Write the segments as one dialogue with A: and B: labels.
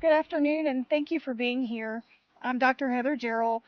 A: Good afternoon, and thank you for being here. I'm Dr. Heather Gerald,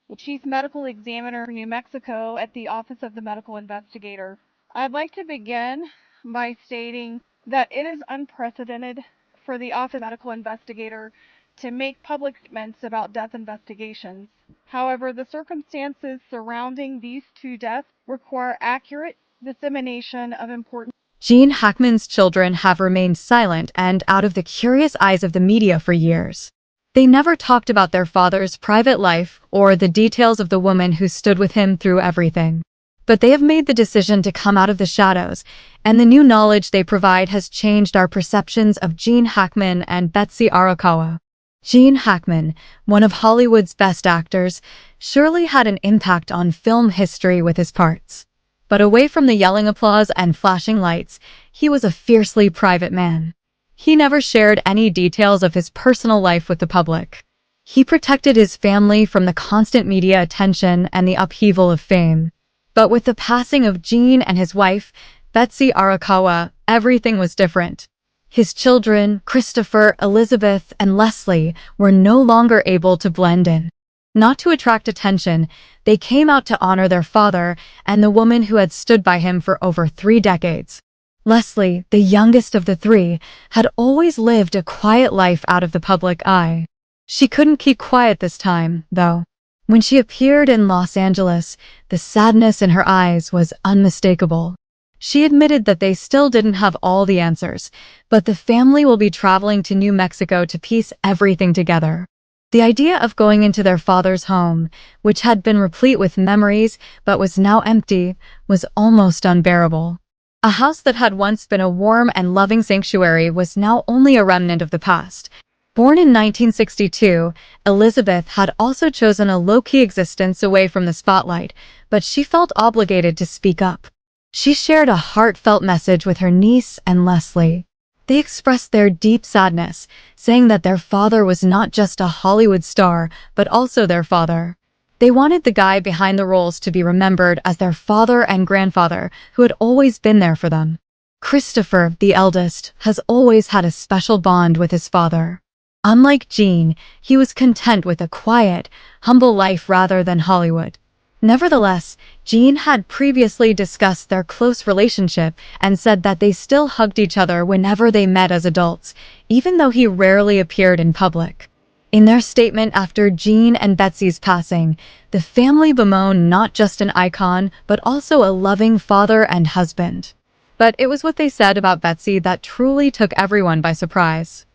A: the Chief Medical Examiner for New Mexico at the Office of the Medical Investigator. I'd like to begin by stating that it is unprecedented for the Office of the Medical Investigator to make public statements about death investigations. However, the circumstances surrounding these two deaths require accurate dissemination of important.
B: Gene Hackman's children have remained silent and out of the curious eyes of the media for years. They never talked about their father's private life or the details of the woman who stood with him through everything. But they have made the decision to come out of the shadows, and the new knowledge they provide has changed our perceptions of Gene Hackman and Betsy Arakawa. Gene Hackman, one of Hollywood's best actors, surely had an impact on film history with his parts. But away from the yelling applause and flashing lights, he was a fiercely private man. He never shared any details of his personal life with the public. He protected his family from the constant media attention and the upheaval of fame. But with the passing of Gene and his wife, Betsy Arakawa, everything was different. His children, Christopher, Elizabeth, and Leslie, were no longer able to blend in. Not to attract attention, they came out to honor their father and the woman who had stood by him for over 3 decades. Leslie, the youngest of the three, had always lived a quiet life out of the public eye. She couldn't keep quiet this time, though. When she appeared in Los Angeles, the sadness in her eyes was unmistakable. She admitted that they still didn't have all the answers, but the family will be traveling to New Mexico to piece everything together. The idea of going into their father's home, which had been replete with memories but was now empty, was almost unbearable. A house that had once been a warm and loving sanctuary was now only a remnant of the past. Born in 1962, Elizabeth had also chosen a low-key existence away from the spotlight, but she felt obligated to speak up. She shared a heartfelt message with her niece and Leslie. They expressed their deep sadness, saying that their father was not just a Hollywood star, but also their father. They wanted the guy behind the roles to be remembered as their father and grandfather who had always been there for them. Christopher, the eldest, has always had a special bond with his father. Unlike Gene, he was content with a quiet, humble life rather than Hollywood. Nevertheless, Gene had previously discussed their close relationship and said that they still hugged each other whenever they met as adults, even though he rarely appeared in public. In their statement after Gene and Betsy's passing, the family bemoaned not just an icon, but also a loving father and husband. But it was what they said about Betsy that truly took everyone by surprise.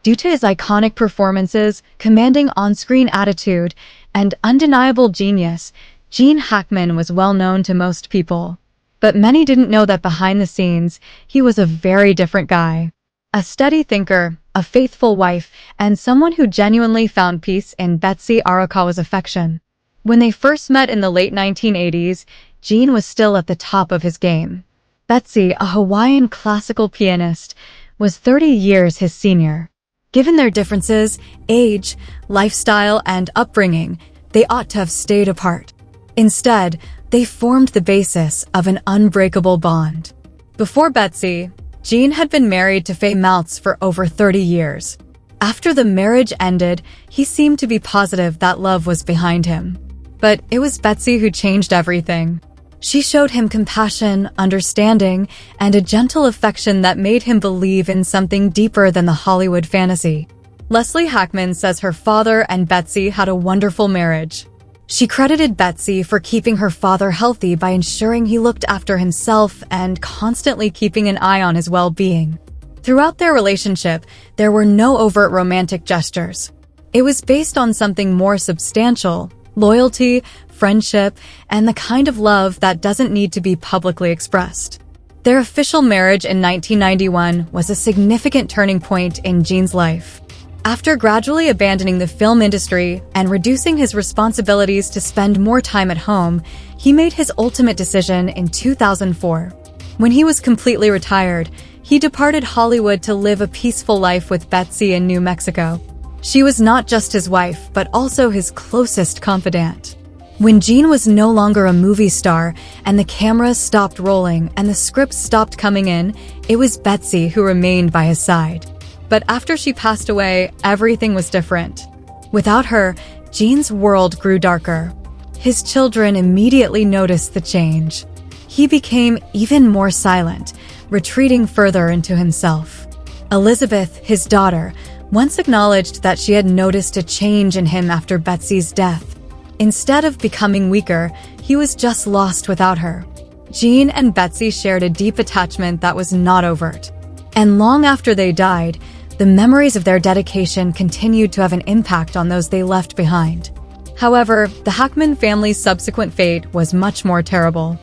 B: Due to his iconic performances, commanding on-screen attitude, and undeniable genius, Gene Hackman was well known to most people. But many didn't know that behind the scenes, he was a very different guy. A steady thinker, a faithful wife, and someone who genuinely found peace in Betsy Arakawa's affection. When they first met in the late 1980s, Gene was still at the top of his game. Betsy, a Hawaiian classical pianist, was 30 years his senior. Given their differences, age, lifestyle, and upbringing, they ought to have stayed apart. Instead, they formed the basis of an unbreakable bond. Before Betsy, Gene had been married to Faye Maltz for over 30 years. After the marriage ended, he seemed to be positive that love was behind him. But it was Betsy who changed everything. She showed him compassion, understanding, and a gentle affection that made him believe in something deeper than the Hollywood fantasy. Leslie Hackman says her father and Betsy had a wonderful marriage. She credited Betsy for keeping her father healthy by ensuring he looked after himself and constantly keeping an eye on his well-being. Throughout their relationship, there were no overt romantic gestures. It was based on something more substantial: loyalty, friendship, and the kind of love that doesn't need to be publicly expressed. Their official marriage in 1991 was a significant turning point in Gene's life. After gradually abandoning the film industry and reducing his responsibilities to spend more time at home, he made his ultimate decision in 2004. When he was completely retired, he departed Hollywood to live a peaceful life with Betsy in New Mexico. She was not just his wife, but also his closest confidant. When Gene was no longer a movie star and the cameras stopped rolling and the scripts stopped coming in, it was Betsy who remained by his side. But after she passed away, everything was different. Without her, Gene's world grew darker. His children immediately noticed the change. He became even more silent, retreating further into himself. Elizabeth, his daughter, once acknowledged that she had noticed a change in him after Betsy's death. Instead of becoming weaker, he was just lost without her. Gene and Betsy shared a deep attachment that was not overt. And long after they died, the memories of their dedication continued to have an impact on those they left behind. However, the Hackman family's subsequent fate was much more terrible.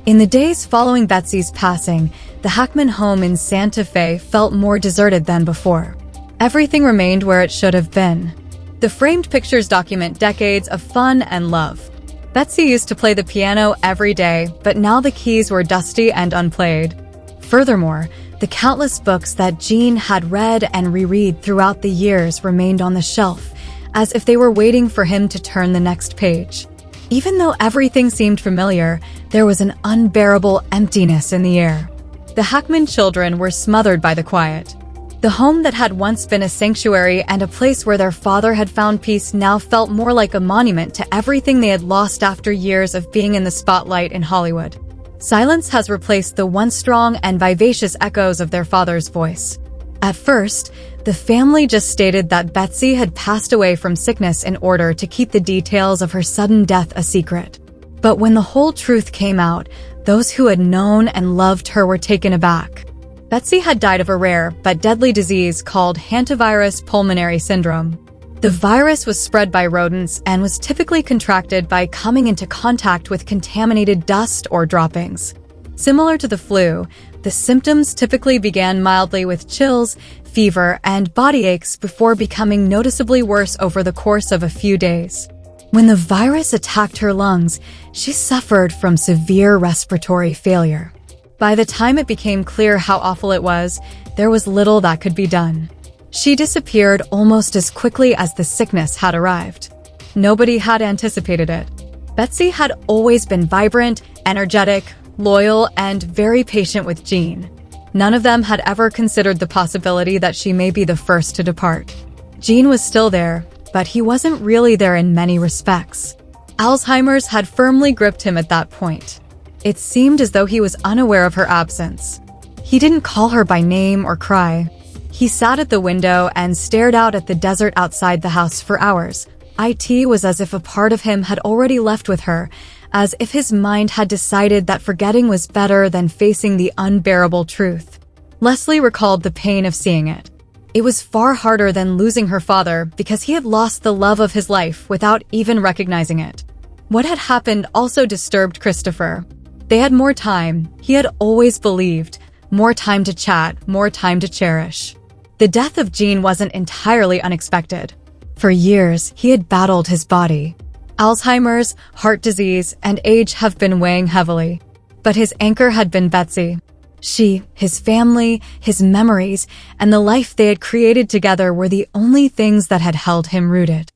B: In the days following Betsy's passing, the Hackman home in Santa Fe felt more deserted than before. Everything remained where it should have been. The framed pictures document decades of fun and love. Betsy used to play the piano every day, but now the keys were dusty and unplayed. Furthermore, the countless books that Gene had read and reread throughout the years remained on the shelf, as if they were waiting for him to turn the next page. Even though everything seemed familiar, there was an unbearable emptiness in the air. The Hackman children were smothered by the quiet. The home that had once been a sanctuary and a place where their father had found peace now felt more like a monument to everything they had lost after years of being in the spotlight in Hollywood. Silence has replaced the once strong and vivacious echoes of their father's voice. At first, the family just stated that Betsy had passed away from sickness in order to keep the details of her sudden death a secret. But when the whole truth came out, those who had known and loved her were taken aback. Betsy had died of a rare but deadly disease called hantavirus pulmonary syndrome. The virus was spread by rodents and was typically contracted by coming into contact with contaminated dust or droppings. Similar to the flu, the symptoms typically began mildly with chills, fever, and body aches before becoming noticeably worse over the course of a few days. When the virus attacked her lungs, she suffered from severe respiratory failure. By the time it became clear how awful it was, there was little that could be done. She disappeared almost as quickly as the sickness had arrived. Nobody had anticipated it. Betsy had always been vibrant, energetic, loyal, and very patient with Gene. None of them had ever considered the possibility that she may be the first to depart. Gene was still there, but he wasn't really there in many respects. Alzheimer's had firmly gripped him at that point. It seemed as though he was unaware of her absence. He didn't call her by name or cry. He sat at the window and stared out at the desert outside the house for hours. It was as if a part of him had already left with her, as if his mind had decided that forgetting was better than facing the unbearable truth. Leslie recalled the pain of seeing it. It was far harder than losing her father because he had lost the love of his life without even recognizing it. What had happened also disturbed Christopher. They had more time, he had always believed, more time to chat, more time to cherish. The death of Gene wasn't entirely unexpected. For years, he had battled his body. Alzheimer's, heart disease, and age have been weighing heavily. But his anchor had been Betsy. She, his family, his memories, and the life they had created together were the only things that had held him rooted.